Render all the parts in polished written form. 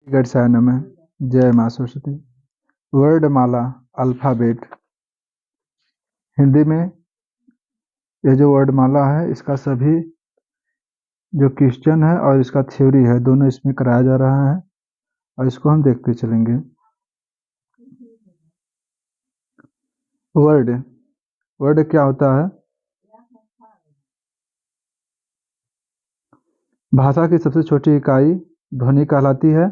गणसायनम है। जय माँ सरस्वती। वर्णमाला अल्फाबेट। हिंदी में ये जो वर्णमाला है इसका सभी जो क्वेश्चन है और इसका थ्योरी है दोनों इसमें कराया जा रहा है और इसको हम देखते चलेंगे। वर्ड वर्ड क्या होता है? भाषा की सबसे छोटी इकाई ध्वनि कहलाती है।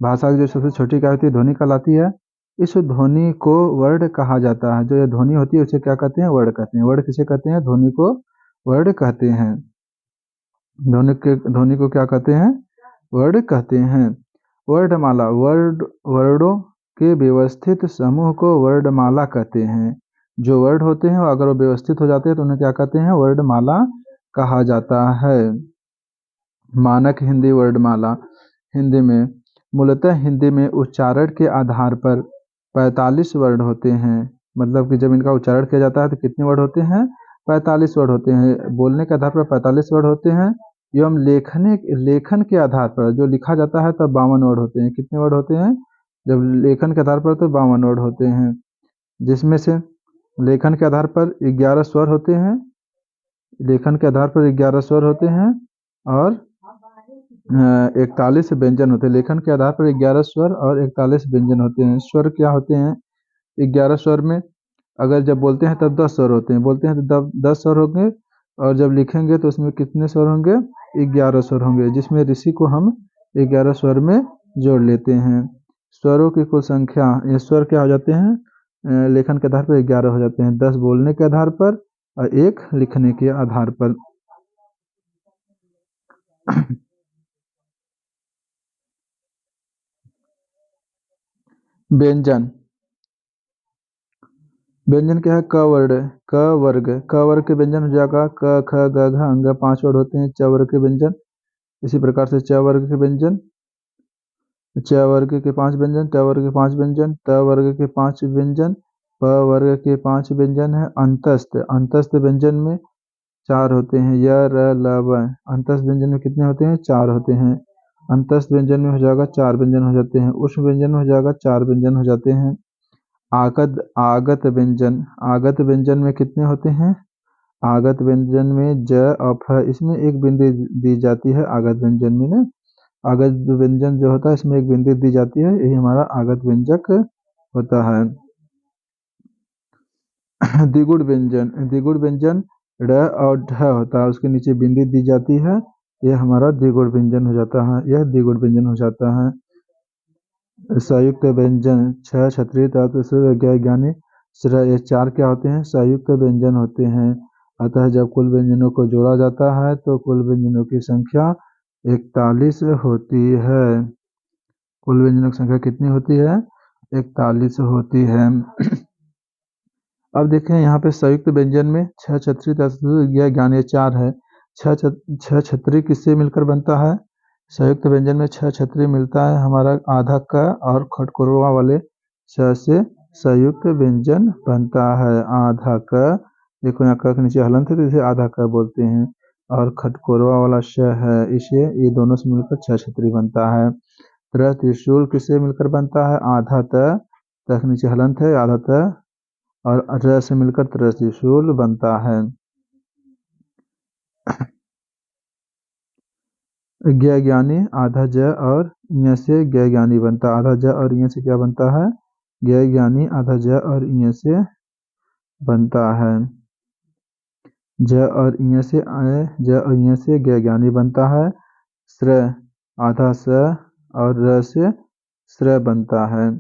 भाषा की जो सबसे छोटी इकाई होती है ध्वनि कहलाती है। इस ध्वनि को वर्ड कहा जाता है। जो ये ध्वनि होती है उसे क्या कहते हैं? वर्ड कहते हैं। वर्ड किसे कहते हैं? ध्वनि को वर्ड कहते हैं। ध्वनि को क्या कहते हैं? वर्ड कहते हैं। वर्णमाला वर्डों के व्यवस्थित समूह को वर्णमाला कहते हैं। जो वर्ड होते हैं अगर वो व्यवस्थित हो जाते हैं तो उन्हें क्या कहते हैं? वर्णमाला कहा जाता है। मानक हिंदी वर्णमाला। हिंदी में मूलतः हिंदी में उच्चारण के आधार पर 45 वर्ड होते हैं। मतलब कि जब इनका उच्चारण किया जाता है तो कितने वर्ड होते हैं? 45 वर्ड होते हैं। बोलने के आधार पर 45 वर्ड होते हैं एवं लेखन के आधार पर जो लिखा जाता है तब 52 वर्ड होते हैं। कितने वर्ड होते हैं? जब लेखन के आधार पर तो 52 वर्ड होते हैं, जिसमें से लेखन के आधार पर 11 स्वर होते हैं। लेखन के आधार पर 11 स्वर होते हैं और 41 व्यंजन होते हैं। लेखन के आधार पर 11 स्वर और 41 व्यंजन होते हैं। स्वर क्या होते हैं? 11 स्वर में अगर जब बोलते हैं तब 10 स्वर होते हैं। बोलते हैं तो तब 10 स्वर होंगे और जब लिखेंगे तो उसमें कितने स्वर होंगे? 11 स्वर होंगे, जिसमें ऋषि को हम 11 स्वर में जोड़ लेते हैं। स्वरों की कुल संख्या, ये स्वर क्या हो जाते हैं? लेखन के आधार पर 11 हो जाते हैं। 10 बोलने के आधार पर और 1 लिखने के आधार पर। व्यंजन। व्यंजन क्या है? क वर्ड, क वर्ग। क वर्ग के व्यंजन हो जाएगा क ख ग घ अंग, 5 वर्ड होते हैं च वर्ग के व्यंजन। इसी प्रकार से च वर्ग के व्यंजन, च वर्ग के 5 व्यंजन, ट वर्ग के 5 व्यंजन, त वर्ग के 5 व्यंजन, प वर्ग के 5 व्यंजन है। अंतस्थ, अंतस्थ व्यंजन में 4 होते हैं। य र ल व। अंतस्थ व्यंजन में कितने होते हैं? 4 होते हैं। अंतस्थ व्यंजन में हो जाएगा 4 व्यंजन हो जाते हैं। उष्ण व्यंजन में हो जाएगा 4 व्यंजन हो जाते हैं। आगत व्यंजन, आगत व्यंजन में कितने होते हैं? आगत व्यंजन में ज और फ, इसमें एक बिंदी दी जाती है। आगत व्यंजन में ना, आगत व्यंजन जो होता है इसमें एक बिंदी दी जाती है, यही हमारा आगत व्यंजक होता है। द्विगुण व्यंजन, द्विगुण व्यंजन ड और ढ होता है, उसके नीचे बिंदी दी जाती है, यह हमारा द्विगुण व्यंजन हो जाता है। यह द्विगुण व्यंजन हो जाता है। संयुक्त व्यंजन छ क्षत्रिय धातु से ज्ञानी ये 4 क्या होते हैं? संयुक्त व्यंजन होते हैं। अतः जब कुल व्यंजनों को जोड़ा जाता है तो कुल व्यंजनों की संख्या 41 होती है। कुल व्यंजनों की संख्या कितनी होती है? 41 होती है। अब देखें यहाँ पे संयुक्त व्यंजन में छ क्षत्रिय धातु ज्ञान, ये 4 है। छ क्षत्रिय किससे मिलकर बनता है? संयुक्त व्यंजन में छ क्षत्रिय मिलता है हमारा आधा क और खटकोरवा वाले छ से संयुक्त व्यंजन बनता है। आधा क, देखो यहाँ क के नीचे हलंत है तो इसे आधा क बोलते हैं, और खटकोरवा वाला श है, इसे ये दोनों से मिलकर छ क्षत्रिय बनता है। त्र त्रिशूल किससे मिलकर बनता है? आधा त, त के नीचे हलंत है, आधा त और र से मिलकर त्रिशूल बनता है। ज्ञानी आधा ज और ञ से ज्ञानी बनता है। आधा ज और ञ से क्या बनता है? ज्ञानी आधा ज और ञ से बनता है। ज और ञ से ज और ञ से ज्ञानी बनता है। श्र आधा स और र से श्र बनता है।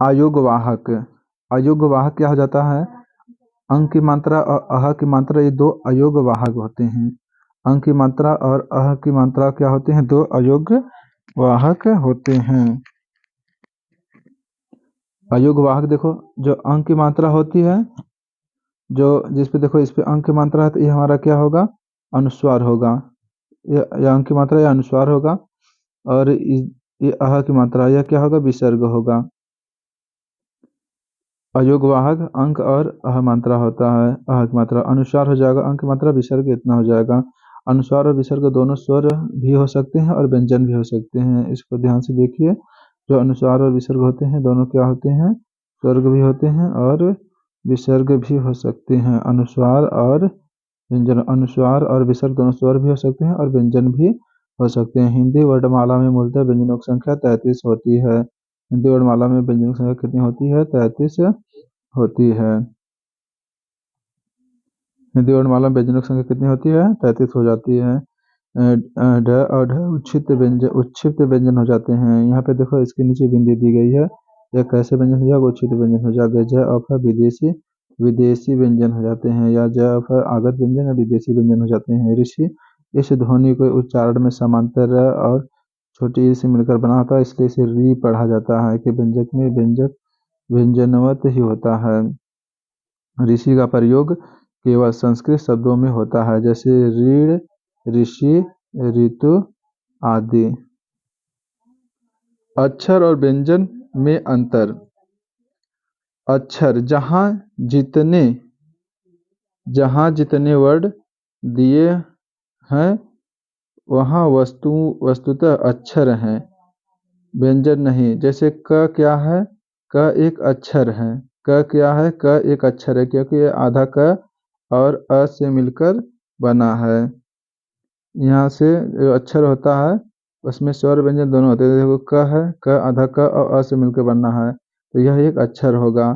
अयोगवाहक, अयोगवाहक क्या हो जाता है? अंक की मात्रा और अह की मात्रा, ये 2 अयोगवाहक होते हैं। अंक की मात्रा और अह की मात्रा क्या होते हैं? 2 अयोगवाहक होते हैं। अयोगवाहक देखो, जो अंक की मात्रा होती है, जो जिस पे देखो इस पे अंक की मात्रा है तो ये हमारा क्या होगा? अनुस्वार होगा। ये अंक की मात्रा या अनुस्वार होगा। और ये अह की मात्रा, यह क्या होगा, विसर्ग होगा। अयोगवाहक अंक और अह मात्रा होता है, अह की मात्रा अनुस्वार हो जाएगा, अंक की मात्रा विसर्ग इतना हो जाएगा। अनुस्वार और विसर्ग दोनों स्वर भी हो सकते हैं और व्यंजन भी हो सकते हैं, इसको ध्यान से देखिए। जो अनुस्वार और विसर्ग होते हैं दोनों क्या होते हैं, स्वर्ग भी होते हैं और विसर्ग भी हो सकते हैं। अनुस्वार और व्यंजन, अनुस्वार और विसर्ग दोनों स्वर भी हो सकते हैं और व्यंजन भी हो सकते हैं। हिंदी वर्णमाला में मूलतः व्यंजनों की संख्या 33 होती है। हिंदी वर्णमाला में व्यंजनों की संख्या कितनी होती है, 33 होती है। हिंदी वर्णमाला में व्यंजनों की संख्या कितनी होती है, 33 हो जाती है। ढ और ढ उच्छिष्ट व्यंजन हो जाते हैं। यहाँ पे देखो इसके नीचे बिंदी दी गई है, यह कैसे व्यंजन हो जाएगा, उच्छिष्ट व्यंजन हो जाएगा। ज अफ विदेशी, विदेशी व्यंजन हो जाते हैं, या ज अफ आगत व्यंजन या विदेशी व्यंजन हो जाते हैं। ऋषि इस ध्वनि को उच्चारण में समांतर और छोटी से मिलकर बना होता है, इसलिए इसे री पढ़ा जाता है कि व्यंजक में व्यंजक व्यंजनवत ही होता है। ऋषि का प्रयोग केवल संस्कृत शब्दों में होता है, जैसे ऋण, ऋषि, ऋतु आदि। अक्षर और व्यंजन में अंतर। अक्षर जहाँ जितने वर्ड दिए हैं वहाँ वस्तुतः अक्षर हैं, व्यंजन नहीं। जैसे क क्या है, क एक अक्षर है। क क्या है, क एक अक्षर है क्योंकि ये आधा क और अ से मिलकर बना है। यहाँ से जो अक्षर होता है उसमें स्वर व्यंजन दोनों होते हैं। देखो क है, क आधा क और अ से मिलकर बनना है, तो यह एक अक्षर होगा।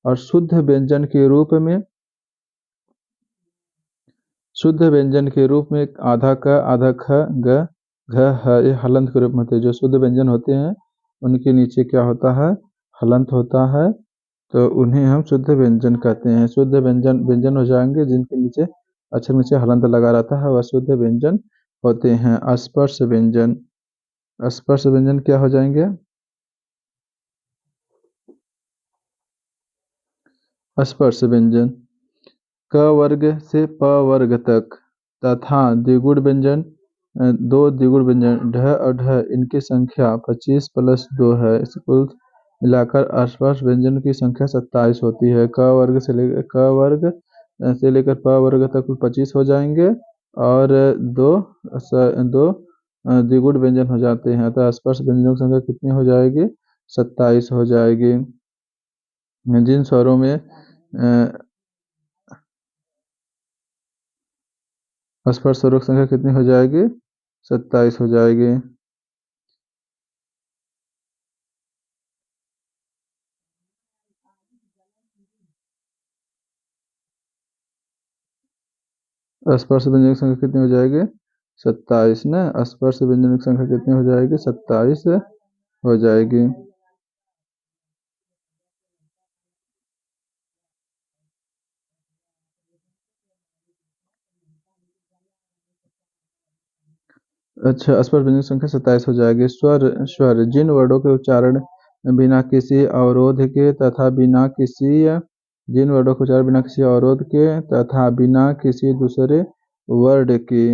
और शुद्ध व्यंजन के रूप में आधा क आधा ख ग घ ह ये हलंत के रूप में होते हैं। जो शुद्ध व्यंजन होते हैं उनके नीचे क्या होता है, हलंत होता है, तो उन्हें हम शुद्ध व्यंजन कहते हैं। शुद्ध व्यंजन व्यंजन हो जाएंगे जिनके नीचे अक्षर नीचे हलंत लगा रहता है, वह शुद्ध व्यंजन होते हैं। स्पर्श व्यंजन, स्पर्श व्यंजन क्या हो जाएंगे, स्पर्श व्यंजन क वर्ग से प वर्ग तक तथा द्विगुण व्यंजन, दो द्विगुण व्यंजन ढ और ढ इनकी संख्या 25 प्लस 2 है। इसको कुल मिलाकर स्पर्श व्यंजन की संख्या 27 होती है। क वर्ग से लेकर प वर्ग तक कुल 25 हो जाएंगे और दो द्विगुण व्यंजन हो जाते हैं, अतः स्पर्श व्यंजनों की संख्या कितनी हो जाएगी, 27 हो जाएगी। जिन स्वरों में स्पर्श स्वरों की संख्या कितनी हो जाएगी, 27 हो जाएगी। स्पर्श व्यंजन की संख्या कितनी हो जाएगी, 27 ना। स्पर्श व्यंजन की संख्या कितनी हो जाएगी, 27 हो जाएगी। अच्छा, स्पर्श व्यंजन की संख्या 27 हो जाएगी। स्वर स्वर जिन वर्णों के उच्चारण बिना किसी अवरोध के तथा बिना किसी जिन वर्णों के उच्चारण बिना किसी अवरोध के तथा बिना किसी दूसरे वर्ड की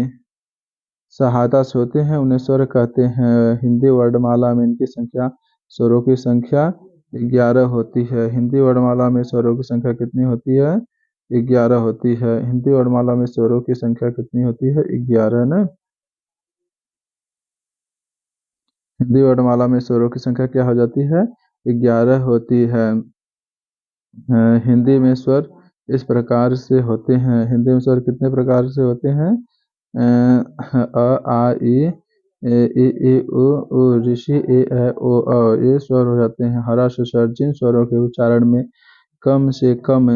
सहायता से होते हैं उन्हें स्वर कहते हैं। हिंदी वर्णमाला में इनकी संख्या, स्वरों की संख्या 11 होती है। हिंदी वर्णमाला में स्वरों की संख्या कितनी होती है, 11 होती है। हिंदी वर्णमाला में स्वरों की संख्या कितनी होती है, 11 ना। हिंदी वर्णमाला में स्वरों की संख्या क्या हो जाती है, 11 होती है। हिंदी में स्वर इस प्रकार से होते हैं। हिंदी में स्वर कितने प्रकार से होते हैं, अ आ इ ई उ ऊ ऋषि ए ऐ ओ औ, ये स्वर हो जाते हैं। हर्ष स्वर जिन स्वरों के उच्चारण में कम से कम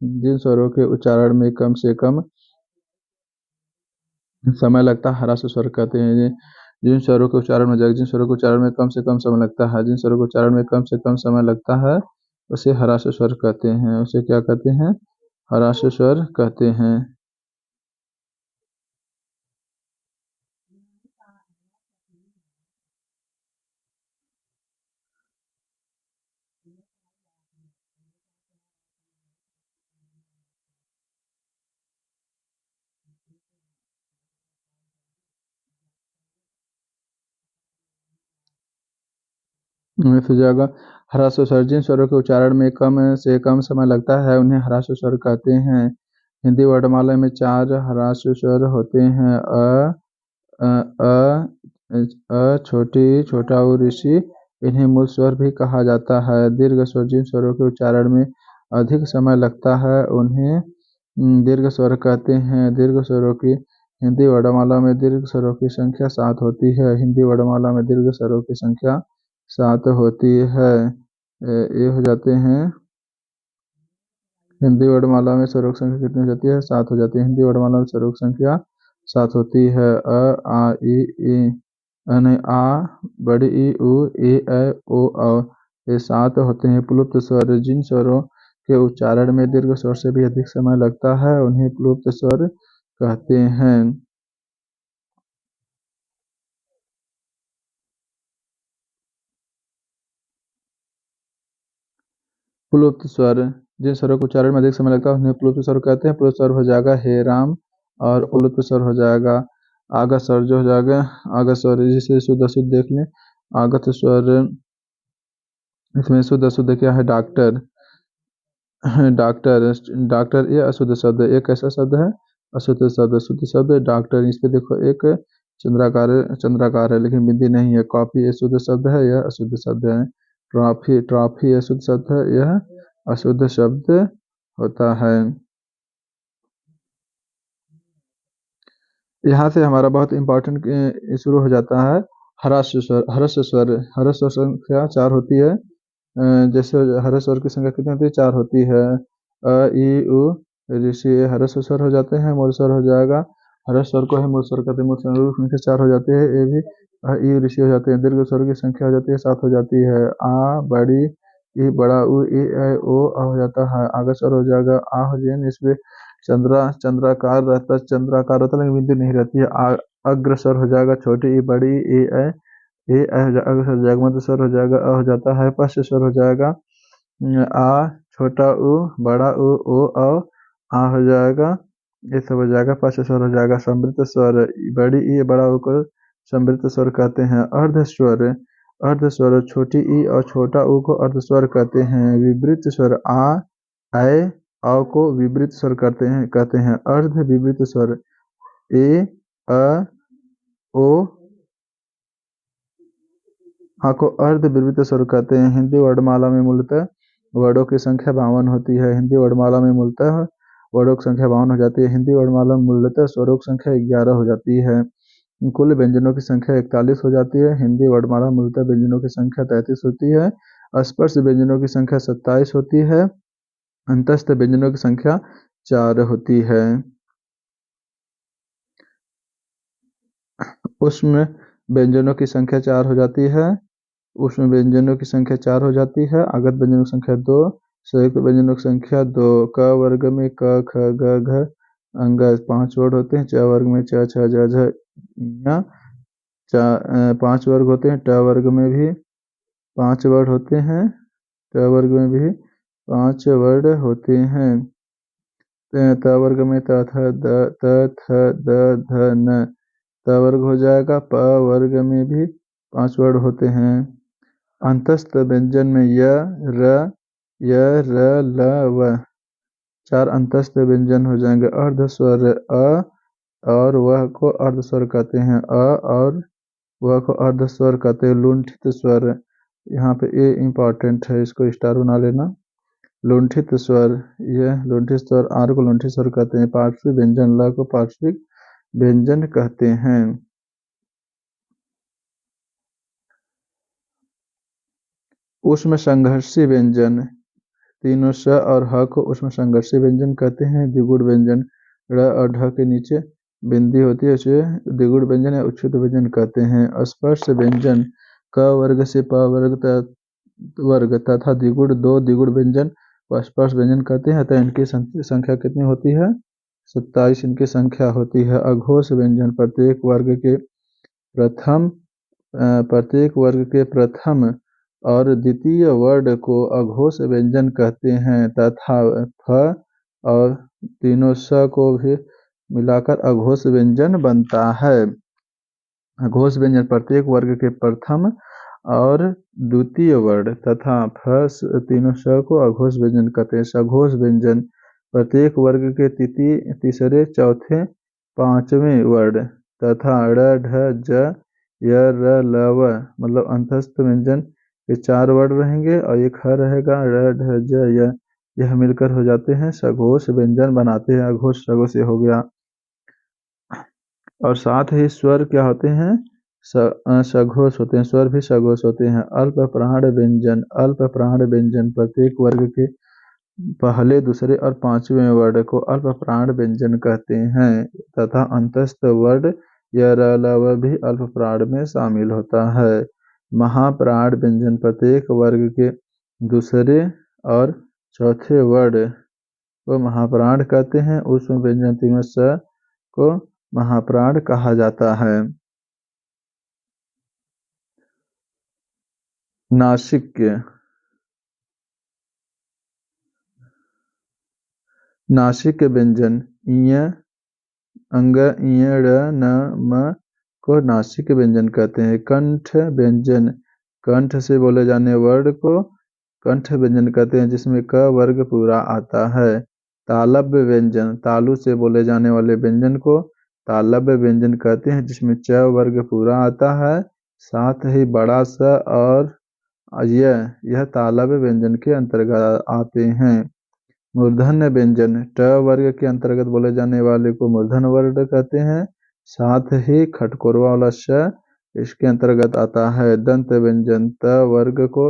जिन स्वरों के उच्चारण में कम से कम समय लगता है हर्ष स्वर कहते हैं। जिन स्वरों के उच्चारण में जिन स्वरों के उच्चारण में कम से कम समय लगता है, जिन स्वरों के उच्चारण में कम से कम समय लगता है उसे हर्ष स्वर कहते हैं। उसे क्या कहते हैं, हर्ष स्वर कहते हैं। फिर जाएगा ह्रस्व स्वर। जिन स्वरों के उच्चारण में कम से कम समय लगता है उन्हें ह्रस्व स्वर कहते हैं। हिंदी वर्णमाला में 4 ह्रस्व स्वर होते हैं। छोटी, छोटा ऊ, ऋषि। इन्हें मूल स्वर भी कहा जाता है। दीर्घ स्वर। जिन स्वरों के उच्चारण में अधिक समय लगता है उन्हें दीर्घ स्वर कहते हैं। दीर्घ स्वरों की हिंदी वर्णमाला में दीर्घ स्वरों की संख्या 7 होती है। हिंदी वर्णमाला में दीर्घ स्वरों की संख्या 7 होती है। ये हो जाते हैं। हिंदी वर्णमाला में स्वरों की संख्या कितनी हो जाती है? 7 हो जाती है। हिंदी वर्णमाला में स्वरों की संख्या 7 होती है। आ ई नहीं, आ, बड़ी ई, उ, ए, ओ, ये 7 होते हैं। प्लुप्त स्वर। जिन स्वरों के उच्चारण में दीर्घ स्वर से भी अधिक समय लगता है उन्हें प्लुप्त स्वर कहते हैं। प्लुप्त स्वर। जिन स्वरों के उच्चारण में अधिक समय लगता है उन्हें प्लुप्त स्वर कहते हैं। प्लुप्त स्वर हो जाएगा हे राम, और प्लुप्त स्वर हो जाएगा आगत स्वर। जो हो जाएगा आगत स्वर, जिसे शुद्ध अशुद्ध देख लें। आगत स्वर, इसमें शुद्ध अशुद्ध क्या है? डॉक्टर। डॉक्टर, डॉक्टर ये अशुद्ध शब्द है। एक कैसा शब्द है? अशुद्ध शब्द। शुद्ध शब्द डॉक्टर। इस पे देखो एक चंद्राकार, चंद्राकार है लेकिन बिंदी नहीं है। कॉपी ये शुद्ध शब्द है, यह अशुद्ध शब्द है। ट्रॉफी, ट्रॉफी ये शुद्ध शब्द है, यह अशुद्ध शब्द होता है। यहाँ से हमारा बहुत इंपॉर्टेंट शुरू हो जाता है ह्रस्व स्वर। ह्रस्व स्वर, ह्रस्व स्वर संख्या 4 होती है। जैसे ह्रस्व स्वर की संख्या कितनी होती है? 4 होती है। अ, ई, उ, ऋषि ये ह्रस्व स्वर हो जाते हैं। मूल स्वर हो जाएगा, ह्रस्व स्वर को ही मूल स्वर कहते हैं। मूल स्वर की संख्या 4 हो जाती है। ये भी ई, ऋषि हो जाते हैं। दीर्घ स्वर की संख्या हो जाती है 7 हो जाती है। आ, बड़ी ई, बड़ा ऊ, ए, ओ, आ हो जाता है। आगे स्वर हो जाएगा आ हो जाएगा। इसमें चंद्राकार रहता है, चंद्राकार रहता है लेकिन बिंदु नहीं रहती है। अग्रसर हो जाएगा छोटी ई, बड़ी ए अग्रसर हो जाएगा। मध्य स्वर हो जाएगा अ हो जाता है। पश्च स्वर हो जाएगा आ, छोटा ऊ, बड़ा ऊ, ओ, आ हो जाएगा। ये सब हो जाएगा। पश्च स्वर हो जाएगा समृत स्वर। बड़ी ई, बड़ा ऊ को समृत स्वर कहते हैं। अर्ध स्वर। अर्ध स्वर, छोटी ई और छोटा ऊ को अर्ध स्वर कहते हैं। विवृत स्वर आ, ऐ, औ को विवृत स्वर कहते हैं। अर्ध विवृत स्वर ए, अ, ओ, आ को अर्ध विवृत स्वर कहते हैं। हिंदी वर्णमाला में मूलतः वर्णों की संख्या 52 होती है। हिंदी वर्णमाला में मूलतः वर्णों की संख्या 52 हो जाती है। हिंदी वर्णमाला में मूलतः स्वरों की संख्या 11 हो जाती है। कुल व्यंजनों की संख्या 41 हो जाती है। हिंदी वर्णमाला में मूलतः व्यंजनों की संख्या 33 होती है। स्पर्श व्यंजनों की संख्या 27 होती है। अंतस्थ व्यंजनों की संख्या 4 होती है। उष्म व्यंजनों की संख्या 4 हो जाती है। उष्म व्यंजनों की संख्या 4 हो जाती है। आगत व्यंजनों की संख्या 2। संयुक्त व्यंजनों की संख्या 2। क वर्ग में क, ख, ग, घ, अंग 5 वर्ड होते हैं। च वर्ग में च, छ, ज, झ, ञ 5 वर्ग होते हैं। ट वर्ग में भी 5 वर्ड होते हैं। ट वर्ग में भी 5 वर्ड होते हैं। त वर्ग में त, थ, द, त, थ, द, ध, न त वर्ग हो जाएगा। प वर्ग में भी 5 वर्ड होते हैं। अंतस्थ व्यंजन में य, र, ल, व 4 अंतस्थ व्यंजन हो जाएंगे। अर्ध स्वर अ और वह को अर्ध स्वर कहते हैं। अ और वह को अर्ध स्वर कहते हैं। लुंठित स्वर, यहाँ पे ये इम्पोर्टेंट है, इसको स्टार बना लेना। लुंठित स्वर, यह लुंठित स्वर। आर को लुंठित स्वर कहते हैं। पार्श्विक व्यंजन ल को पार्श्विक व्यंजन कहते हैं। उष्म संघर्षी व्यंजन, तीनों स और ह को उष्म संघर्षी व्यंजन कहते हैं। द्विगुण व्यंजन, ड़ और ढ के नीचे बिंदी होती है उसे द्विगुण व्यंजन या उच्छिष्ट व्यंजन कहते हैं। स्पर्श व्यंजन, क वर्ग से प वर्ग तथा द्विगुण 2 द्विगुण व्यंजन को स्पर्श व्यंजन कहते हैं। अतः इनकी संख्या कितनी होती है? 27 इनकी संख्या होती है। अघोष व्यंजन, प्रत्येक वर्ग के प्रथम और द्वितीय वर्ड को अघोष व्यंजन कहते हैं तथा फ और तीनों स को भी मिलाकर अघोष व्यंजन बनता है। अघोष व्यंजन प्रत्येक वर्ग के प्रथम और द्वितीय वर्ण तथा तीनों स को अघोष व्यंजन कहते हैं। सघोष व्यंजन प्रत्येक वर्ग के तीसरे चौथे पांचवें वर्ण तथा ड़ ढ ज य र ल व मतलब अंतस्थ व्यंजन के 4 वर्ण रहेंगे और एक ह रहेगा। ड़ ढ ज य यह मिलकर हो जाते हैं सघोष व्यंजन बनाते हैं। अघोष सघोष हो गया। और साथ ही स्वर क्या होते हैं, सघोष होते हैं। स्वर भी सघोष होते हैं। अल्प प्राण व्यंजन प्रत्येक वर्ग के पहले दूसरे और पांचवें वर्ण को अल्प प्राण व्यंजन कहते हैं तथा अंतस्थ वर्ण य र ल व भी अल्प प्राण में शामिल होता है। महाप्राण व्यंजन प्रत्येक वर्ग के दूसरे और चौथे वर्ण को महाप्राण कहते हैं। उसमें व्यंजन तीनों स को महाप्राण कहा जाता है। नासिक्य नासिक व्यंजन ञ अंग ञ ड़ न म को नासिक व्यंजन कहते हैं। कंठ व्यंजन कंठ से बोले जाने वर्ण को कंठ व्यंजन कहते हैं जिसमें क वर्ग पूरा आता है। तालव्य व्यंजन तालु से बोले जाने वाले व्यंजन को तालव्य व्यंजन कहते हैं जिसमें च वर्ग पूरा आता है। साथ ही बड़ा स और यह तालव्य व्यंजन के अंतर्गत आते हैं। मूर्धन्य व्यंजन ट वर्ग के अंतर्गत बोले जाने वाले को मूर्धन्य वर्ण कहते हैं। साथ ही खटकोरवा वाला श इसके अंतर्गत आता है। दंत व्यंजन त वर्ग को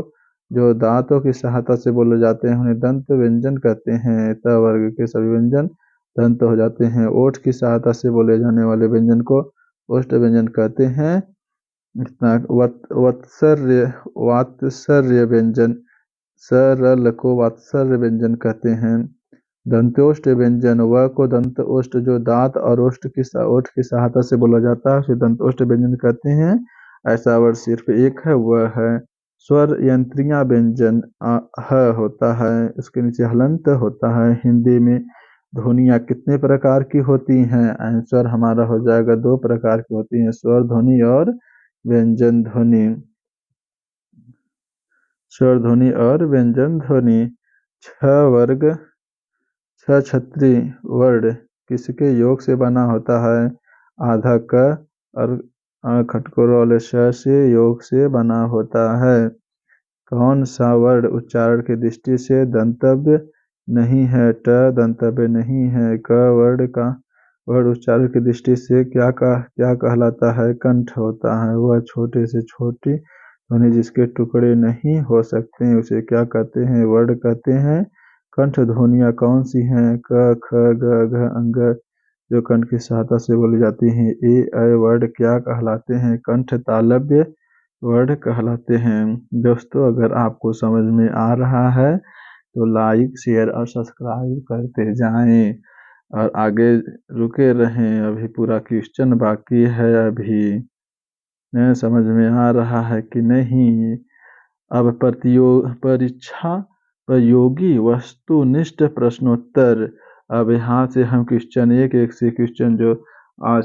जो दांतों की सहायता से बोले जाते हैं उन्हें दंत व्यंजन कहते हैं। त वर्ग के सभी व्यंजन दंत हो जाते हैं। ओठ की सहायता से बोले जाने वाले व्यंजन को ओष्ठ व्यंजन कहते हैं। वात्सर्य व्यंजन सरल को वात्सर्य व्यंजन कहते हैं। दंत्योष्ट व्यंजन व को दंत ओष्ठ जो दांत और ओठ की सहायता से बोला जाता है उसे दंतोष्ट व्यंजन कहते हैं। ऐसा वर्ड सिर्फ एक है वह है। स्वर यंत्रीय व्यंजन ह होता है उसके नीचे हलंत होता है। हिंदी में ध्वनियाँ कितने प्रकार की होती हैं? आंसर हमारा हो जाएगा 2 प्रकार की होती हैं, स्वर ध्वनि और व्यंजन ध्वनि। स्वर ध्वनि और व्यंजन ध्वनि। 6 वर्ग 6 छत्री वर्ण किसके योग से बना होता है? आधा क और खटकोर वाले श से योग से बना होता है। कौन सा वर्ण उच्चारण की दृष्टि से दंतव्य नहीं है? ट दंतव्य नहीं है। क वर्ण का वर्ण उच्चारण की दृष्टि से क्या कहलाता है? कंठ होता है। वह छोटे से छोटी ध्वनि जिसके टुकड़े नहीं हो सकते उसे क्या कहते हैं? वर्ण कहते हैं। कंठ ध्वनियाँ कौन सी हैं? क ख ग घ अंग जो कंठ की सहायता से बोली जाती हैं। ए ऐ वर्ण क्या कहलाते हैं? कंठ तालव्य वर्ण कहलाते हैं। दोस्तों अगर आपको समझ में आ रहा है तो लाइक शेयर और सब्सक्राइब करते जाएं और आगे रुके रहें। अभी पूरा क्वेश्चन बाकी है। अभी समझ में आ रहा है कि नहीं? अब परीक्षा प्रयोगी वस्तुनिष्ठ प्रश्नोत्तर। अब यहाँ से हम क्वेश्चन एक से क्वेश्चन जो आज